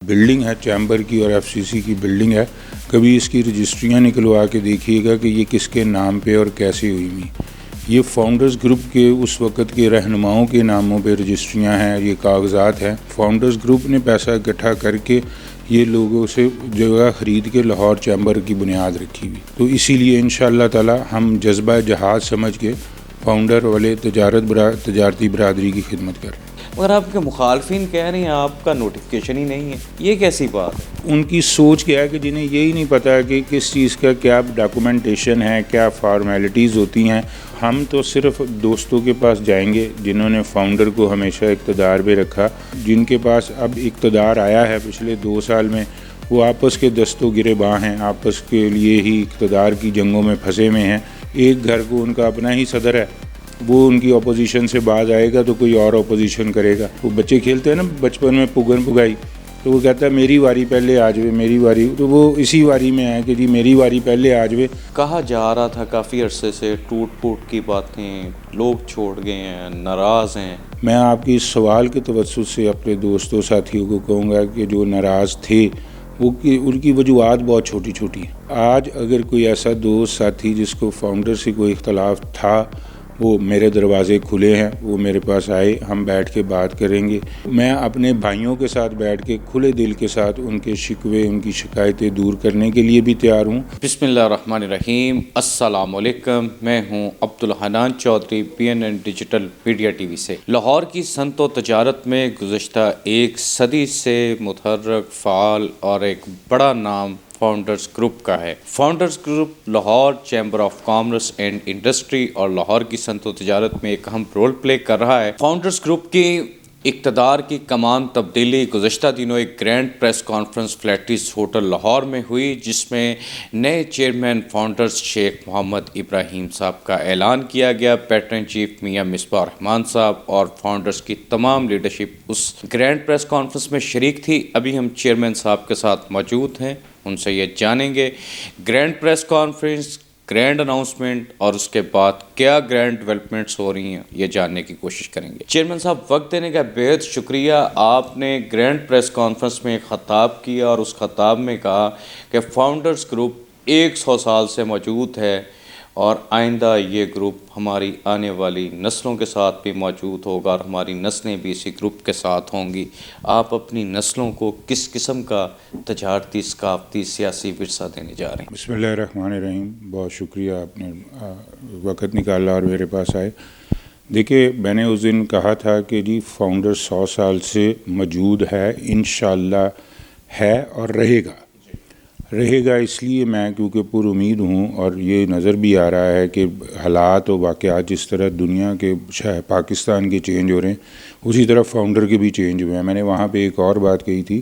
Building ہے chamber کی اور ایف سی سی کی بلڈنگ ہے، کبھی اس کی رجسٹریاں نکلوا کے دیکھیے گا کہ یہ کس کے نام پہ اور کیسے ہوئی ہوئی۔ یہ فاؤنڈرز گروپ کے اس وقت کے رہنماؤں کے ناموں پہ رجسٹریاں ہیں، یہ کاغذات ہیں۔ فاؤنڈرز گروپ نے پیسہ اکٹھا کر کے یہ لوگوں سے جگہ خرید کے لاہور چیمبر کی بنیاد رکھی ہوئی۔ تو اسی لیے انشاءاللہ تعالی ہم جذبہ جہاد سمجھ کے فاؤنڈر والے تجارتی برادری کی خدمت کر رہے ہیں۔ مگر آپ کے مخالفین کہہ رہے ہیں آپ کا نوٹیفیکیشن ہی نہیں ہے، یہ کیسی بات ہے؟ ان کی سوچ کیا ہے کہ جنہیں یہی نہیں پتہ کہ کس چیز کا کیا ڈاکومنٹیشن ہے، کیا فارمیلٹیز ہوتی ہیں۔ ہم تو صرف دوستوں کے پاس جائیں گے جنہوں نے فاؤنڈر کو ہمیشہ اقتدار پہ رکھا، جن کے پاس اب اقتدار آیا ہے پچھلے 2 سال میں، وہ آپس کے دست و گریباں ہیں، آپس کے لیے ہی اقتدار کی جنگوں میں پھنسے ہوئے ہیں۔ ایک گھر کو ان کا اپنا ہی صدر ہے، وہ ان کی اپوزیشن سے باز آئے گا تو کوئی اور اپوزیشن کرے گا۔ وہ بچے کھیلتے ہیں نا بچپن میں پگن پگائی، تو وہ کہتا ہے میری واری پہلے آ جائے، میری واری، تو وہ اسی واری میں ہے کہ جی میری واری پہلے آ جائے۔ کہا جا رہا تھا کافی عرصے سے ٹوٹ پھوٹ کی باتیں، لوگ چھوڑ گئے ہیں، ناراض ہیں۔ میں آپ کی اس سوال کے توسط سے اپنے دوستوں ساتھیوں کو کہوں گا کہ جو ناراض تھے وہ ان کی وجوہات بہت چھوٹی چھوٹی ہیں۔ آج اگر کوئی ایسا دوست ساتھی جس کو فاؤنڈر سے کوئی اختلاف تھا، وہ میرے دروازے کھلے ہیں، وہ میرے پاس آئے، ہم بیٹھ کے بات کریں گے۔ میں اپنے بھائیوں کے ساتھ بیٹھ کے کھلے دل کے ساتھ ان کے شکوے، ان کی شکایتیں دور کرنے کے لیے بھی تیار ہوں۔ بسم اللہ الرحمن الرحیم، السلام علیکم، میں ہوں Abdul Hanan Chaudhry, PNN digital media T V سے۔ لاہور کی صنعت و تجارت میں گزشتہ 1 صدی سے متحرک، فعال اور ایک بڑا نام فاؤنڈرز گروپ کا ہے۔ Founders group Lahore chamber of commerce and industry اور لاہور کی صنعت و تجارت میں ایک اہم رول پلے کر رہا ہے۔ فاؤنڈرز گروپ کی اقتدار کی کمان تبدیلی گزشتہ دنوں ایک grand press conference Faletti's hotel Lahore میں ہوئی، جس میں نئے چیئرمین فاؤنڈرز شیخ محمد ابراہیم صاحب کا اعلان کیا گیا۔ پیٹرن چیف میاں مصباح الرحمان صاحب اور فاؤنڈرز کی تمام لیڈرشپ اس گرینڈ پریس کانفرنس میں شریک تھی۔ ابھی ہم چیئرمین صاحب کے ساتھ موجود ہیں، ان سے یہ جانیں گے grand press conference, grand announcement اور اس کے بعد کیا گرینڈ ڈیولپمنٹس ہو رہی ہیں، یہ جاننے کی کوشش کریں گے۔ چیئرمین صاحب، وقت دینے کا بہت شکریہ۔ آپ نے گرینڈ پریس کانفرنس میں ایک خطاب کیا اور اس خطاب میں کہا کہ فاؤنڈرز گروپ 100 سال سے موجود ہے اور آئندہ یہ گروپ ہماری آنے والی نسلوں کے ساتھ بھی موجود ہوگا اور ہماری نسلیں بھی اسی گروپ کے ساتھ ہوں گی۔ آپ اپنی نسلوں کو کس قسم کا تجارتی، ثقافتی، سیاسی ورثہ دینے جا رہے ہیں؟ بسم اللہ الرحمن الرحیم، بہت شکریہ، آپ نے وقت نکالا اور میرے پاس آئے۔ دیکھیے، میں نے اس دن کہا تھا کہ جی فاؤنڈر 100 سال سے موجود ہے، انشاءاللہ ہے اور رہے گا۔ اس لیے میں کیونکہ پر امید ہوں، اور یہ نظر بھی آ رہا ہے کہ حالات و واقعات جس طرح دنیا کے پاکستان کے چینج ہو رہے ہیں، اسی طرح فاؤنڈر کے بھی چینج ہوئے ہیں۔ میں نے وہاں پہ ایک اور بات کہی تھی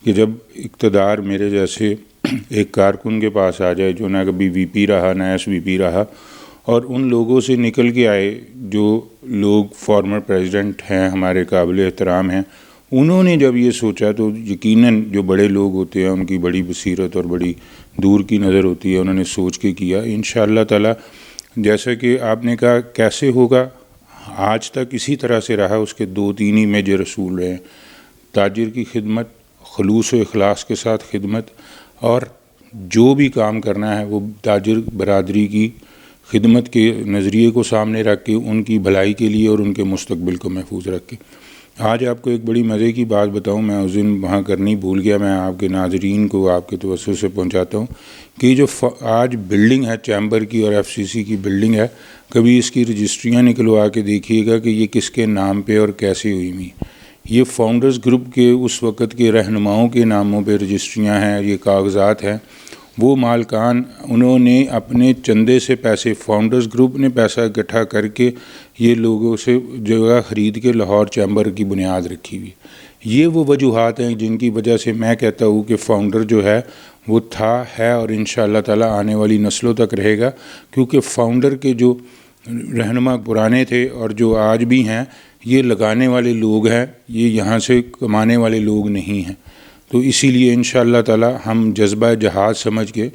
کہ جب اقتدار میرے جیسے ایک کارکن کے پاس آ جائے جو نہ کبھی VP رہا نہ SVP رہا، اور ان لوگوں سے نکل کے آئے جو لوگ فارمر پریزیڈنٹ ہیں، ہمارے قابل احترام ہیں، انہوں نے جب یہ سوچا تو یقیناً جو بڑے لوگ ہوتے ہیں ان کی بڑی بصیرت اور بڑی دور کی نظر ہوتی ہے، انہوں نے سوچ کے کیا۔ انشاءاللہ تعالی جیسا کہ آپ نے کہا کیسے ہوگا، آج تک اسی طرح سے رہا، اس کے 2-3 ہی میجر اصول رہے ہیں: تاجر کی خدمت، خلوص و اخلاص کے ساتھ خدمت، اور جو بھی کام کرنا ہے وہ تاجر برادری کی خدمت کے نظریے کو سامنے رکھ کے، ان کی بھلائی کے لیے اور ان کے مستقبل کو محفوظ رکھ کے۔ آج آپ کو ایک بڑی مزے کی بات بتاؤں، میں اس دن وہاں کرنی بھول گیا، میں آپ کے ناظرین کو آپ کے توسط سے پہنچاتا ہوں کہ جو آج بلڈنگ ہے چیمبر کی اور FCC کی بلڈنگ ہے، کبھی اس کی رجسٹریاں نکلوا کے دیکھیے گا کہ یہ کس کے نام پہ اور کیسے ہوئی ہوئی۔ یہ فاؤنڈرز گروپ کے اس وقت کے رہنماؤں کے ناموں پہ رجسٹریاں ہیں، یہ کاغذات ہیں۔ وہ مالکان انہوں نے اپنے چندے سے پیسے، فاؤنڈرز گروپ نے پیسہ اکٹھا کر کے یہ لوگوں سے جگہ خرید کے لاہور چیمبر کی بنیاد رکھی ہوئی۔ یہ وہ وجوہات ہیں جن کی وجہ سے میں کہتا ہوں کہ فاؤنڈر جو ہے وہ تھا، ہے اور انشاءاللہ تعالی آنے والی نسلوں تک رہے گا، کیونکہ فاؤنڈر کے جو رہنما پرانے تھے اور جو آج بھی ہیں، یہ لگانے والے لوگ ہیں، یہ یہاں سے کمانے والے لوگ نہیں ہیں۔ تو اسی لیے انشاءاللہ تعالی ہم جذبہ جہاد سمجھ کے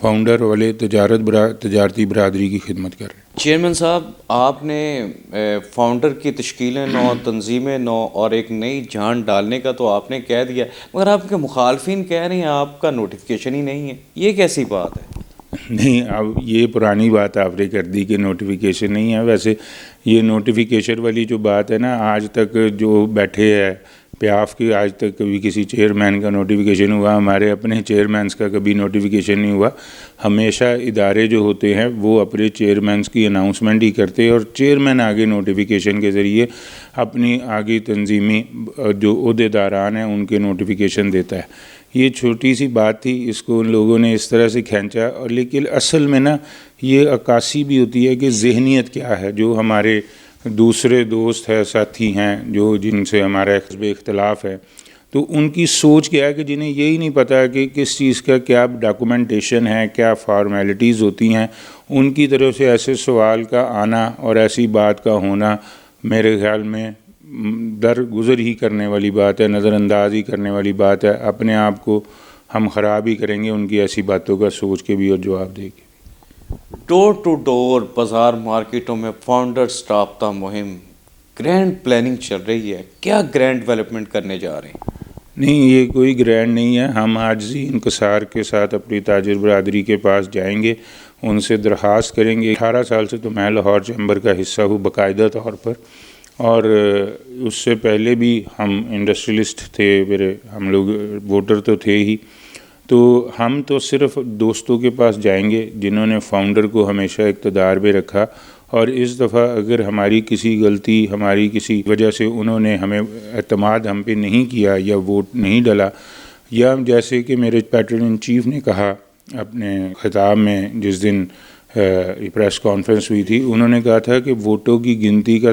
فاؤنڈر والے تجارتی برادری کی خدمت کر رہے ہیں۔ چیئرمین صاحب، آپ نے فاؤنڈر کی تشکیل نو، تنظیم نو اور ایک نئی جان ڈالنے کا تو آپ نے کہہ دیا، مگر آپ کے مخالفین کہہ رہے ہیں آپ کا نوٹیفیکیشن ہی نہیں ہے، یہ کیسی بات ہے؟ نہیں، اب یہ پرانی بات آپ نے کر دی کہ نوٹیفیکیشن نہیں ہے۔ ویسے یہ نوٹیفیکیشن والی جو بات ہے نا، آج تک جو بیٹھے ہے پیاف کی، آج تک کبھی کسی چیئرمین کا نوٹیفیکیشن ہوا؟ ہمارے اپنے چیئرمینس کا کبھی نوٹیفیکیشن نہیں ہوا۔ ہمیشہ ادارے جو ہوتے ہیں وہ اپنے چیئرمینس کی اناؤنسمنٹ ہی کرتے ہیں، اور چیئرمین آگے نوٹیفیکیشن کے ذریعے اپنی آگے تنظیمی جو عہدیداران ہیں ان کے نوٹیفیکیشن دیتا ہے۔ یہ چھوٹی سی بات تھی، اس کو ان لوگوں نے اس طرح سے کھینچا، اور لیکن اصل میں نا یہ عکاسی بھی ہوتی ہے کہ ذہنیت کیا ہے۔ جو ہمارے دوسرے دوست ہیں، ساتھی ہیں، جو جن سے ہمارا اختلاف ہے، تو ان کی سوچ کیا ہے کہ جنہیں یہی نہیں پتہ کہ کس چیز کا کیا ڈاکومنٹیشن ہے، کیا فارمیلٹیز ہوتی ہیں، ان کی طرف سے ایسے سوال کا آنا اور ایسی بات کا ہونا میرے خیال میں درگزر ہی کرنے والی بات ہے، نظر انداز ہی کرنے والی بات ہے۔ اپنے آپ کو ہم خراب ہی کریں گے ان کی ایسی باتوں کا سوچ کے بھی اور جواب دے کے۔ ڈور ٹو ڈور بازار مارکیٹوں میں فاؤنڈرز رابطہ مہم گرینڈ پلاننگ چل رہی ہے، کیا گرینڈ ڈیولپمنٹ کرنے جا رہے ہیں؟ نہیں، یہ کوئی گرینڈ نہیں ہے۔ ہم عاجزی انکسار کے ساتھ اپنی تاجر برادری کے پاس جائیں گے، ان سے درخواست کریں گے۔ 18 سال سے تو میں لاہور چیمبر کا حصہ ہوں باقاعدہ طور پر، اور اس سے پہلے بھی ہم انڈسٹریلسٹ تھے، ہم لوگ ووٹر تو تھے ہی، تو ہم تو صرف دوستوں کے پاس جائیں گے جنہوں نے فاؤنڈر کو ہمیشہ اقتدار پہ رکھا، اور اس دفعہ اگر ہماری کسی غلطی، ہماری کسی وجہ سے انہوں نے ہمیں اعتماد ہم پہ نہیں کیا یا ووٹ نہیں ڈالا، یا جیسے کہ میرے پیٹرن ان چیف نے کہا اپنے خطاب میں جس دن پریس کانفرنس ہوئی تھی، انہوں نے کہا تھا کہ ووٹوں کی گنتی کا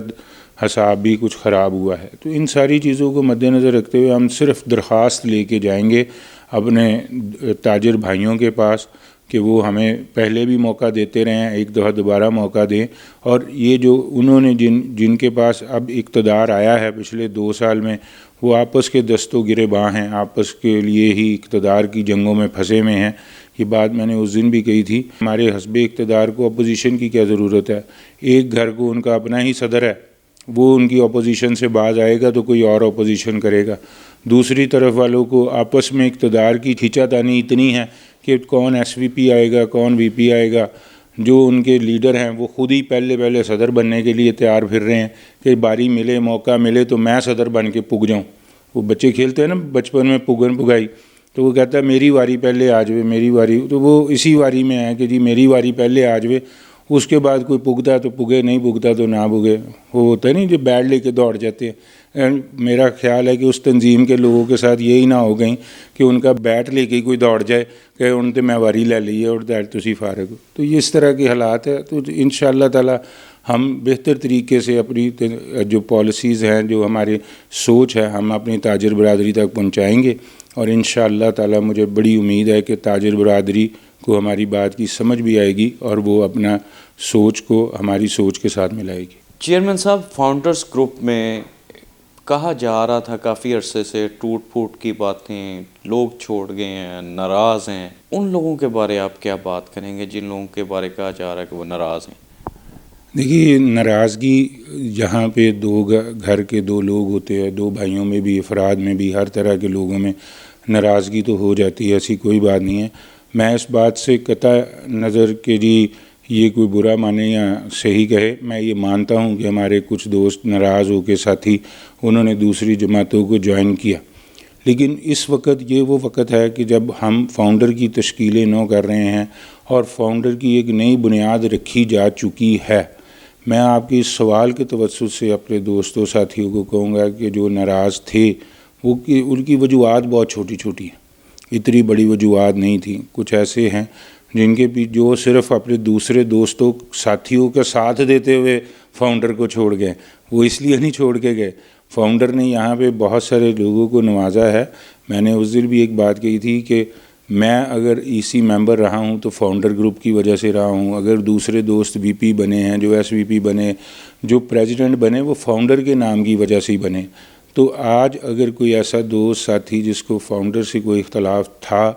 حساب بھی کچھ خراب ہوا ہے۔ تو ان ساری چیزوں کو مد نظر رکھتے ہوئے ہم صرف درخواست لے کے جائیں گے اپنے تاجر بھائیوں کے پاس کہ وہ ہمیں پہلے بھی موقع دیتے رہے ہیں، ایک دفعہ دوبارہ موقع دیں، اور یہ جو انہوں نے جن کے پاس اب اقتدار آیا ہے پچھلے 2 سال میں، وہ آپس کے دست و گریباں ہیں، آپس کے لیے ہی اقتدار کی جنگوں میں پھنسے ہوئے ہیں۔ یہ بات میں نے اس دن بھی کہی تھی، ہمارے حزب اقتدار کو اپوزیشن کی کیا ضرورت ہے؟ ایک گھر کو ان کا اپنا ہی صدر ہے، وہ ان کی اپوزیشن سے باز آئے گا تو کوئی اور اپوزیشن کرے گا۔ دوسری طرف والوں کو آپس میں اقتدار کی کھینچا تانی اتنی ہے کہ کون ایس وی پی آئے گا، کون وی پی آئے گا۔ جو ان کے لیڈر ہیں وہ خود ہی پہلے صدر بننے کے لیے تیار پھر رہے ہیں کہ باری ملے، موقع ملے تو میں صدر بن کے پگ جاؤں۔ وہ بچے کھیلتے ہیں نا بچپن میں پگن پگائی، تو وہ کہتا ہے میری واری پہلے آ جوے، میری واری، تو وہ اسی واری میں ہے کہ جی میری واری پہلے آ جوے، اس کے بعد کوئی پگتا تو پگے، نہیں پگتا تو نہ پگے۔ وہ ہوتا ہے نہیں جو بیٹ لے کے دوڑ جاتے ہیں۔ میرا خیال ہے کہ اس تنظیم کے لوگوں کے ساتھ یہی نہ ہو گئی کہ ان کا بیٹ لے کے کوئی دوڑ جائے کہ ان تے میں واری لے لی ہے اور تسی فارغ ہو۔ تو یہ اس طرح کے حالات ہے۔ تو انشاءاللہ تعالی ہم بہتر طریقے سے اپنی جو پالیسیز ہیں، جو ہماری سوچ ہے، ہم اپنی تاجر برادری تک پہنچائیں گے، اور انشاءاللہ تعالی مجھے بڑی امید ہے کہ تاجر برادری کو ہماری بات کی سمجھ بھی آئے گی اور وہ اپنا سوچ کو ہماری سوچ کے ساتھ ملائے گی۔ چیئرمین صاحب، فاؤنڈرز گروپ میں کہا جا رہا تھا کافی عرصے سے ٹوٹ پھوٹ کی باتیں، لوگ چھوڑ گئے ہیں، ناراض ہیں، ان لوگوں کے بارے آپ کیا بات کریں گے جن لوگوں کے بارے کہا جا رہا ہے کہ وہ ناراض ہیں؟ دیکھیے، ناراضگی جہاں پہ گھر کے 2 لوگ ہوتے ہیں، 2 بھائیوں میں بھی، افراد میں بھی، ہر طرح کے لوگوں میں ناراضگی تو ہو جاتی ہے، ایسی کوئی بات نہیں ہے۔ میں اس بات سے قطع نظر کہ جی یہ کوئی برا مانے یا صحیح کہے، میں یہ مانتا ہوں کہ ہمارے کچھ دوست ناراض ہو کے ساتھی انہوں نے دوسری جماعتوں کو جوائن کیا، لیکن اس وقت یہ وہ وقت ہے کہ جب ہم فاؤنڈر کی تشکیلیں نو کر رہے ہیں اور فاؤنڈر کی ایک نئی بنیاد رکھی جا چکی ہے۔ میں آپ کی اس سوال کے توسط سے اپنے دوستوں ساتھیوں کو کہوں گا کہ جو ناراض تھے وہ ان کی وجوہات بہت چھوٹی چھوٹی ہیں، اتنی بڑی وجوہات نہیں تھیں۔ کچھ ایسے ہیں جن کے بھی جو صرف اپنے دوسرے دوستوں ساتھیوں کا ساتھ دیتے ہوئے فاؤنڈر کو چھوڑ گئے، وہ اس لیے نہیں چھوڑ کے گئے، فاؤنڈر نے یہاں پہ بہت سارے لوگوں کو نوازا ہے۔ میں نے اس دن بھی ایک بات کہی تھی کہ میں اگر ای سی ممبر رہا ہوں تو فاؤنڈر گروپ کی وجہ سے رہا ہوں، اگر دوسرے دوست وی پی بنے ہیں، جو ایس وی پی بنے، جو پریزیڈنٹ بنے، وہ فاؤنڈر کے نام کی وجہ سے ہی بنے۔ تو آج اگر کوئی ایسا دوست ساتھی جس کو فاؤنڈر سے کوئی اختلاف تھا،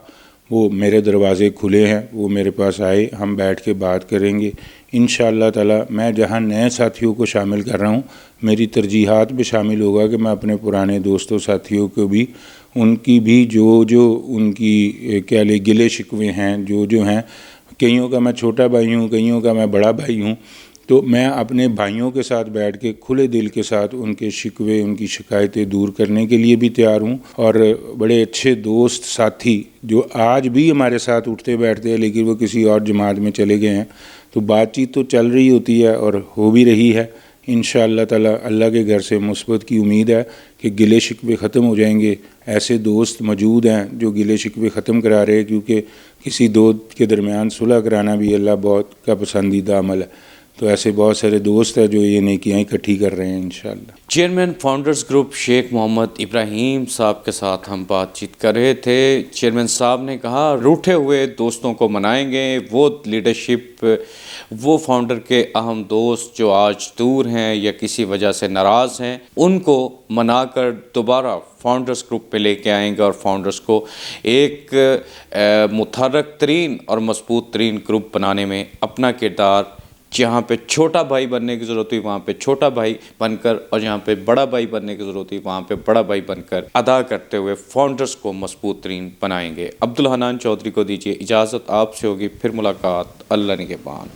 وہ میرے دروازے کھلے ہیں، وہ میرے پاس آئے، ہم بیٹھ کے بات کریں گے انشاءاللہ تعالی۔ میں جہاں نئے ساتھیوں کو شامل کر رہا ہوں، میری ترجیحات بھی شامل ہوگا کہ میں اپنے پرانے دوستوں ساتھیوں کو بھی ان کی بھی جو ان کی کیا لے گلے شکوے ہیں جو ہیں، کئیوں کا میں چھوٹا بھائی ہوں، کئیوں کا میں بڑا بھائی ہوں، تو میں اپنے بھائیوں کے ساتھ بیٹھ کے کھلے دل کے ساتھ ان کے شکوے، ان کی شکایتیں دور کرنے کے لیے بھی تیار ہوں۔ اور بڑے اچھے دوست ساتھی جو آج بھی ہمارے ساتھ اٹھتے بیٹھتے ہیں لیکن وہ کسی اور جماعت میں چلے گئے ہیں، تو بات چیت تو چل رہی ہوتی ہے اور ہو بھی رہی ہے انشاءاللہ تعالی۔ اللہ کے گھر سے مثبت کی امید ہے کہ گلے شکوے ختم ہو جائیں گے۔ ایسے دوست موجود ہیں جو گلے شکوے ختم کرا رہے ہیں، کیونکہ کسی دو کے درمیان صلح کرانا بھی اللہ بہت کا پسندیدہ عمل ہے۔ تو ایسے بہت سارے دوست ہیں جو یہ نیکیاں اکٹھی کر رہے ہیں انشاءاللہ۔ چیئرمین فاؤنڈرز گروپ شیخ محمد ابراہیم صاحب کے ساتھ ہم بات چیت کر رہے تھے۔ چیئرمین صاحب نے کہا روٹھے ہوئے دوستوں کو منائیں گے، وہ لیڈرشپ، وہ فاؤنڈر کے اہم دوست جو آج دور ہیں یا کسی وجہ سے ناراض ہیں، ان کو منا کر دوبارہ فاؤنڈرز گروپ پہ لے کے آئیں گے اور فاؤنڈرز کو ایک متحرک ترین اور مضبوط ترین گروپ بنانے میں اپنا کردار، جہاں پہ چھوٹا بھائی بننے کی ضرورت ہوئی وہاں پہ چھوٹا بھائی بن کر، اور جہاں پہ بڑا بھائی بننے کی ضرورت ہوئی وہاں پہ بڑا بھائی بن کر ادا کرتے ہوئے فاؤنڈرز کو مضبوط ترین بنائیں گے۔ عبدالحنان چودھری کو دیجیے اجازت، آپ سے ہوگی پھر ملاقات، اللہ نگہبان۔